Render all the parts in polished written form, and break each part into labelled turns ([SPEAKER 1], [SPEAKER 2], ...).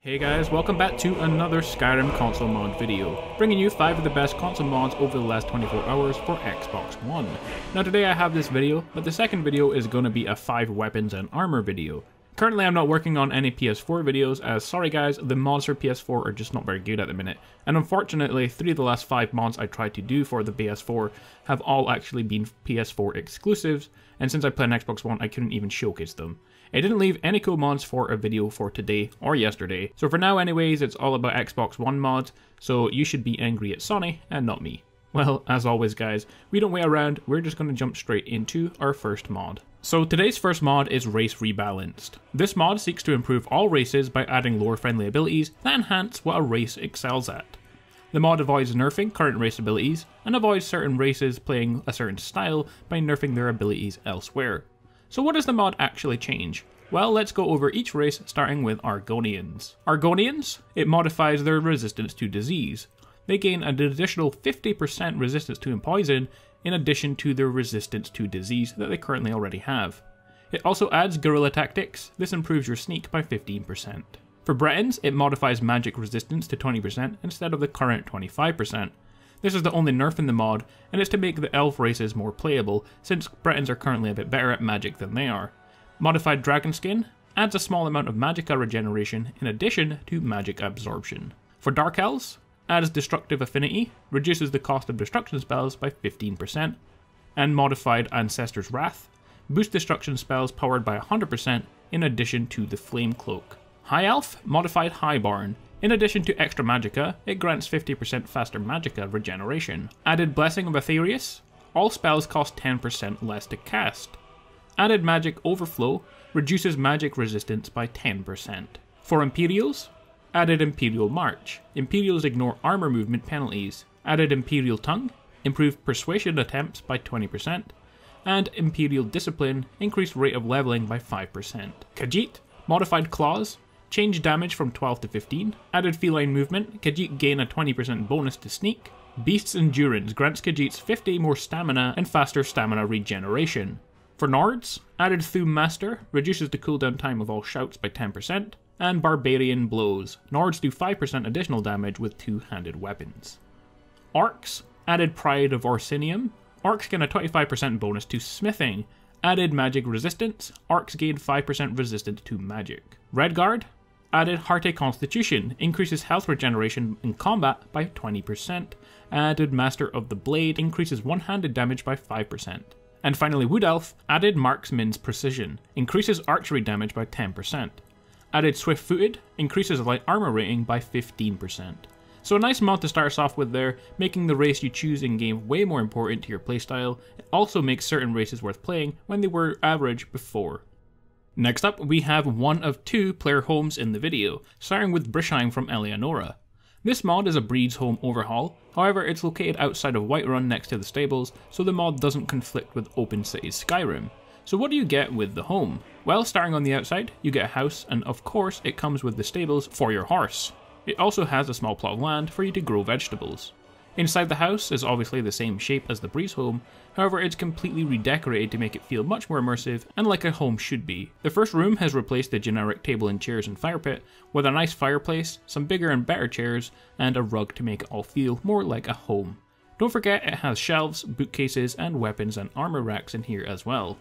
[SPEAKER 1] Hey guys, welcome back to another Skyrim console mod video, bringing you 5 of the best console mods over the last 24 hours for Xbox One. Now today I have this video, but the second video is going to be a 5 weapons and armor video. Currently I'm not working on any PS4 videos as, sorry guys, the mods for PS4 are just not very good at the minute, and unfortunately 3 of the last 5 mods I tried to do for the PS4 have all actually been PS4 exclusives, and since I play on Xbox One I couldn't even showcase them. It didn't leave any cool mods for a video for today or yesterday, so for now anyways it's all about Xbox One mods, so you should be angry at Sony and not me. Well, as always guys, we don't wait around, we're just going to jump straight into our first mod. So today's first mod is Race Rebalanced. This mod seeks to improve all races by adding lore-friendly abilities that enhance what a race excels at. The mod avoids nerfing current race abilities, and avoids certain races playing a certain style by nerfing their abilities elsewhere. So what does the mod actually change? Well, let's go over each race starting with Argonians. Argonians, it modifies their resistance to disease. They gain an additional 50% resistance to poison in addition to their resistance to disease that they currently already have. It also adds guerrilla tactics. This improves your sneak by 15%. For Bretons, it modifies magic resistance to 20% instead of the current 25%. This is the only nerf in the mod, and it's to make the elf races more playable, since Bretons are currently a bit better at magic than they are. Modified Dragon Skin adds a small amount of magicka regeneration in addition to magic absorption. For Dark Elves, adds Destructive Affinity, reduces the cost of destruction spells by 15%, and Modified Ancestor's Wrath, boosts destruction spells powered by 100% in addition to the Flame Cloak. High Elf, Modified Highborn. In addition to extra magicka, it grants 50% faster magicka regeneration. Added Blessing of Aetherius, all spells cost 10% less to cast. Added Magic Overflow, reduces magic resistance by 10%. For Imperials, added Imperial March. Imperials ignore armor movement penalties. Added Imperial Tongue, improved persuasion attempts by 20%. And Imperial Discipline, increased rate of leveling by 5%. Khajiit, modified Claws, change damage from 12 to 15. Added Feline Movement, Khajiit gain a 20% bonus to sneak. Beast's Endurance grants Khajiits 50 more stamina and faster stamina regeneration. For Nords, added Thume Master, reduces the cooldown time of all shouts by 10%. And Barbarian Blows, Nords do 5% additional damage with two-handed weapons. Orcs, added Pride of Orsinium. Orcs gain a 25% bonus to smithing. Added Magic Resistance, Orcs gain 5% resistance to magic. Redguard, added Hearty Constitution, increases health regeneration in combat by 20%. Added Master of the Blade, increases one-handed damage by 5%. And finally Wood Elf, added Marksman's Precision, increases archery damage by 10%. Added Swift-Footed, increases light armor rating by 15%. So a nice mod to start us off with there, making the race you choose in game way more important to your playstyle. It also makes certain races worth playing when they were average before. Next up, we have one of 2 player homes in the video, starting with Brisheim from Eleonora. This mod is a Breed's Home overhaul, however it's located outside of Whiterun next to the stables, so the mod doesn't conflict with Open Cities Skyrim. So what do you get with the home? Well, starting on the outside, you get a house, and of course it comes with the stables for your horse. It also has a small plot of land for you to grow vegetables. Inside the house is obviously the same shape as the Breeze home, however it's completely redecorated to make it feel much more immersive and like a home should be. The first room has replaced the generic table and chairs and fire pit with a nice fireplace, some bigger and better chairs, and a rug to make it all feel more like a home. Don't forget it has shelves, bookcases, and weapons and armor racks in here as well.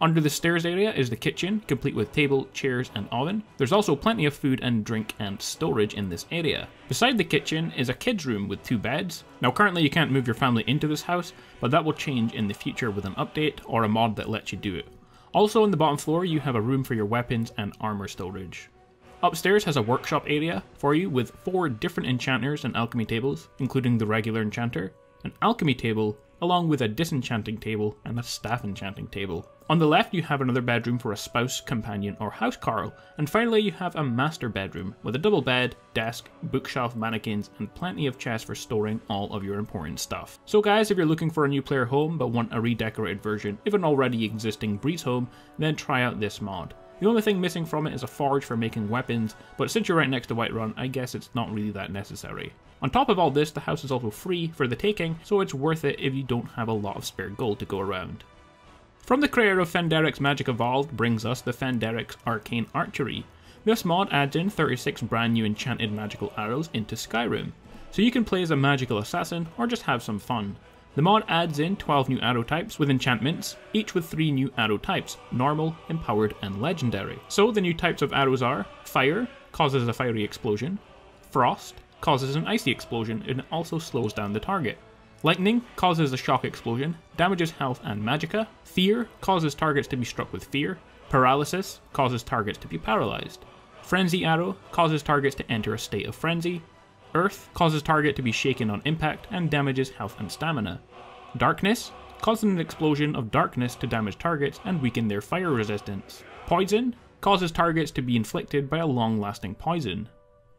[SPEAKER 1] Under the stairs area is the kitchen, complete with table, chairs, and oven. There's also plenty of food and drink and storage in this area. Beside the kitchen is a kids' room with 2 beds. Now currently you can't move your family into this house, but that will change in the future with an update or a mod that lets you do it. Also on the bottom floor you have a room for your weapons and armor storage. Upstairs has a workshop area for you with 4 different enchanters and alchemy tables, including the regular enchanter, an alchemy table, along with a disenchanting table and a staff enchanting table. On the left you have another bedroom for a spouse, companion, or housecarl, and finally you have a master bedroom with a double bed, desk, bookshelf, mannequins, and plenty of chests for storing all of your important stuff. So guys, if you're looking for a new player home but want a redecorated version of an already existing Breeze home, then try out this mod. The only thing missing from it is a forge for making weapons, but since you're right next to Whiterun, I guess it's not really that necessary. On top of all this, the house is also free for the taking, so it's worth it if you don't have a lot of spare gold to go around. From the creator of Phenderix Magic Evolved brings us the Phenderix Arcane Archery. This mod adds in 36 brand new enchanted magical arrows into Skyrim, so you can play as a magical assassin or just have some fun. The mod adds in 12 new arrow types with enchantments, each with 3 new arrow types, normal, empowered and legendary. So the new types of arrows are: fire, causes a fiery explosion; frost, causes an icy explosion and it also slows down the target; lightning, causes a shock explosion, damages health and magicka; fear, causes targets to be struck with fear; paralysis, causes targets to be paralyzed; frenzy arrow, causes targets to enter a state of frenzy; earth, causes target to be shaken on impact and damages health and stamina; darkness, causes an explosion of darkness to damage targets and weaken their fire resistance; poison, causes targets to be inflicted by a long-lasting poison;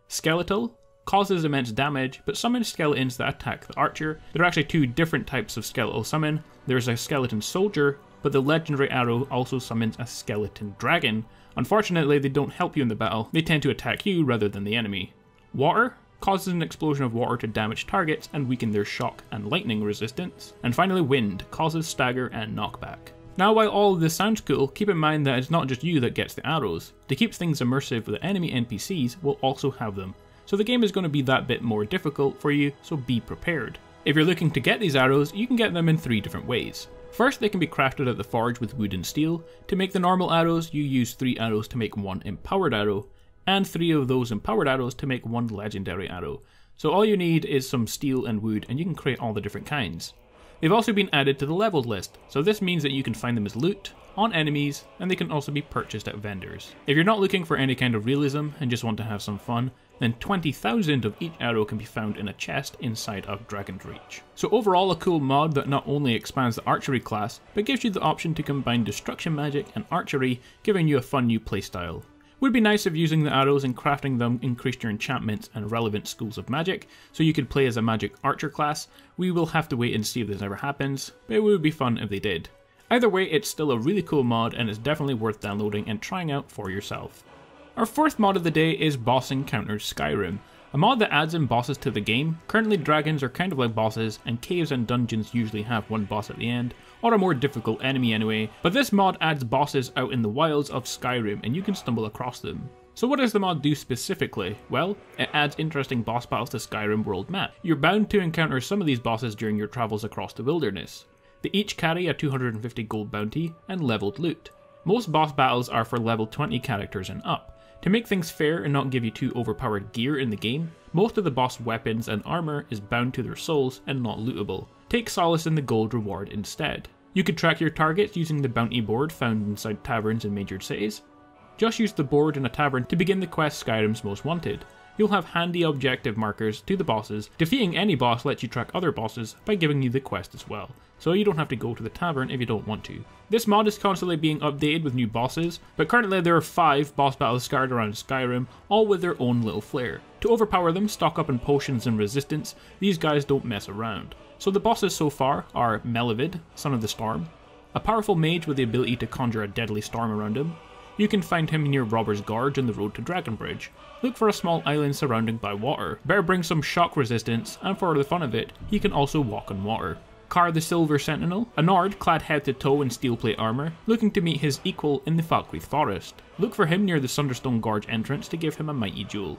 [SPEAKER 1] skeletal, causes immense damage but summons skeletons that attack the archer. There are actually 2 different types of skeletal summon. There's a skeleton soldier, but the legendary arrow also summons a skeleton dragon. Unfortunately, they don't help you in the battle, they tend to attack you rather than the enemy. Water, causes an explosion of water to damage targets and weaken their shock and lightning resistance. And finally wind, causes stagger and knockback. Now while all of this sounds cool, keep in mind that it's not just you that gets the arrows. To keep things immersive, the enemy NPCs will also have them. So the game is going to be that bit more difficult for you, so be prepared. If you're looking to get these arrows, you can get them in 3 different ways. First, they can be crafted at the forge with wood and steel. To make the normal arrows, you use 3 arrows to make 1 empowered arrow, and 3 of those empowered arrows to make 1 legendary arrow. So all you need is some steel and wood and you can create all the different kinds. They've also been added to the leveled list, so this means that you can find them as loot, on enemies, and they can also be purchased at vendors. If you're not looking for any kind of realism and just want to have some fun, then 20,000 of each arrow can be found in a chest inside of Dragon's Reach. So overall a cool mod that not only expands the archery class, but gives you the option to combine destruction magic and archery, giving you a fun new playstyle. Would be nice if using the arrows and crafting them increased your enchantments and relevant schools of magic, so you could play as a magic archer class. We will have to wait and see if this ever happens, but it would be fun if they did. Either way, it's still a really cool mod and it's definitely worth downloading and trying out for yourself. Our 4th mod of the day is Boss Encounters Skyrim, a mod that adds in bosses to the game. Currently dragons are kind of like bosses, and caves and dungeons usually have 1 boss at the end, or a more difficult enemy anyway, but this mod adds bosses out in the wilds of Skyrim and you can stumble across them. So what does the mod do specifically? Well, it adds interesting boss battles to Skyrim world map. You're bound to encounter some of these bosses during your travels across the wilderness. They each carry a 250 gold bounty and leveled loot. Most boss battles are for level 20 characters and up. To make things fair and not give you too overpowered gear in the game, most of the boss weapons and armor is bound to their souls and not lootable. Take solace in the gold reward instead. You could track your targets using the bounty board found inside taverns in major cities. Just use the board in a tavern to begin the quest Skyrim's Most Wanted. You'll have handy objective markers to the bosses. Defeating any boss lets you track other bosses by giving you the quest as well, so you don't have to go to the tavern if you don't want to. This mod is constantly being updated with new bosses, but currently there are 5 boss battles scattered around Skyrim, all with their own little flair. To overpower them, stock up on potions and resistance. These guys don't mess around. So the bosses so far are Melivid, Son of the Storm, a powerful mage with the ability to conjure a deadly storm around him. You can find him near Robber's Gorge on the road to Dragonbridge. Look for a small island surrounded by water. Better bring some shock resistance, and for the fun of it, he can also walk on water. Car the Silver Sentinel, a Nord clad head to toe in steel plate armor, looking to meet his equal in the Falkreath Forest. Look for him near the Sunderstone Gorge entrance to give him a mighty jewel.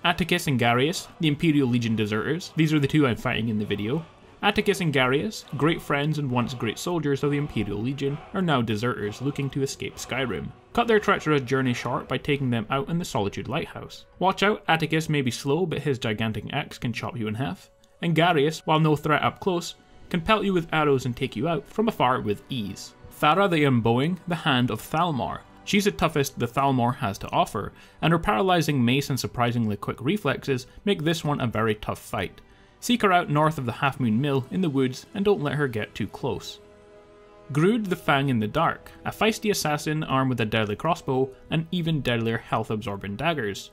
[SPEAKER 1] Atticus and Garius, the Imperial Legion deserters. These are the 2 I'm fighting in the video. Atticus and Garius, great friends and once great soldiers of the Imperial Legion, are now deserters looking to escape Skyrim. Cut their treacherous journey short by taking them out in the Solitude Lighthouse. Watch out, Atticus may be slow, but his gigantic axe can chop you in half. And Garius, while no threat up close, can pelt you with arrows and take you out from afar with ease. Thara the Unbowing, the Hand of Thalmor. She's the toughest the Thalmor has to offer, and her paralysing mace and surprisingly quick reflexes make this one a very tough fight. Seek her out north of the Half Moon Mill in the woods and don't let her get too close. Grood the Fang in the Dark, a feisty assassin armed with a deadly crossbow and even deadlier health absorbing daggers.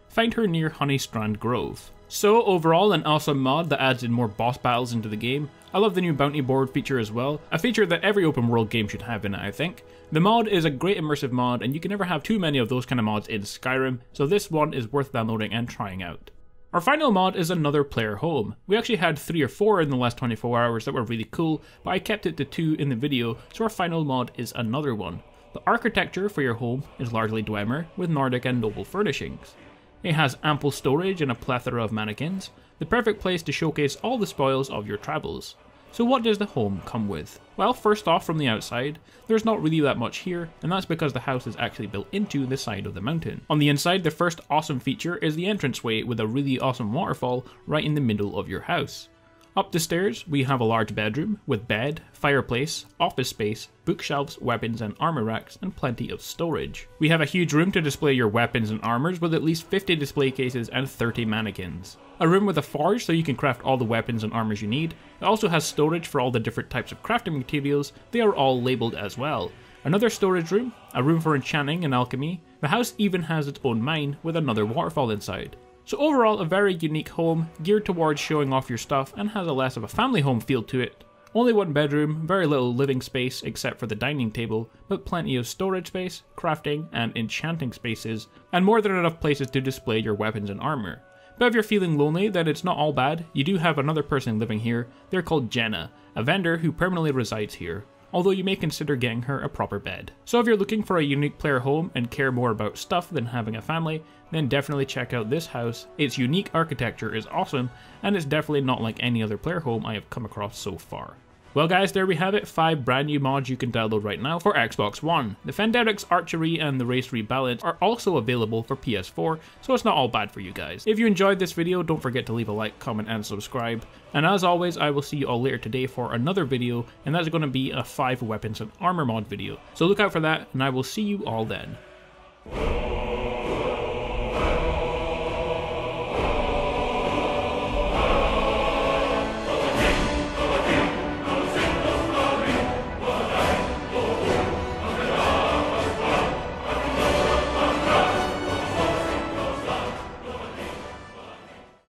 [SPEAKER 1] Find her near Honeystrand Grove. So overall an awesome mod that adds in more boss battles into the game. I love the new bounty board feature as well, a feature that every open world game should have in it I think. The mod is a great immersive mod and you can never have too many of those kind of mods in Skyrim, so this one is worth downloading and trying out. Our final mod is another player home. We actually had 3 or 4 in the last 24 hours that were really cool, but I kept it to 2 in the video, so our final mod is another one. The architecture for your home is largely Dwemer with Nordic and noble furnishings. It has ample storage and a plethora of mannequins, the perfect place to showcase all the spoils of your travels. So what does the home come with? Well, first off, from the outside, there's not really that much here, and that's because the house is actually built into the side of the mountain. On the inside, the first awesome feature is the entranceway with a really awesome waterfall right in the middle of your house. Up the stairs, we have a large bedroom with bed, fireplace, office space, bookshelves, weapons and armor racks, and plenty of storage. We have a huge room to display your weapons and armors with at least 50 display cases and 30 mannequins. A room with a forge so you can craft all the weapons and armors you need. It also has storage for all the different types of crafting materials, they are all labelled as well. Another storage room, a room for enchanting and alchemy. The house even has its own mine with another waterfall inside. So overall, a very unique home, geared towards showing off your stuff and has a less of a family home feel to it. Only one bedroom, very little living space except for the dining table, but plenty of storage space, crafting and enchanting spaces, and more than enough places to display your weapons and armor. But if you're feeling lonely, then it's not all bad. You do have another person living here. They're called Jenna, a vendor who permanently resides here, although you may consider getting her a proper bed. So if you're looking for a unique player home and care more about stuff than having a family, then definitely check out this house. Its unique architecture is awesome, and it's definitely not like any other player home I have come across so far. Well guys, there we have it, 5 brand new mods you can download right now for Xbox One. The Phenderix Archery and the Race Rebalance are also available for PS4, so it's not all bad for you guys. If you enjoyed this video, don't forget to leave a like, comment and subscribe. And as always, I will see you all later today for another video, and that's going to be a 5 weapons and armor mod video. So look out for that, and I will see you all then.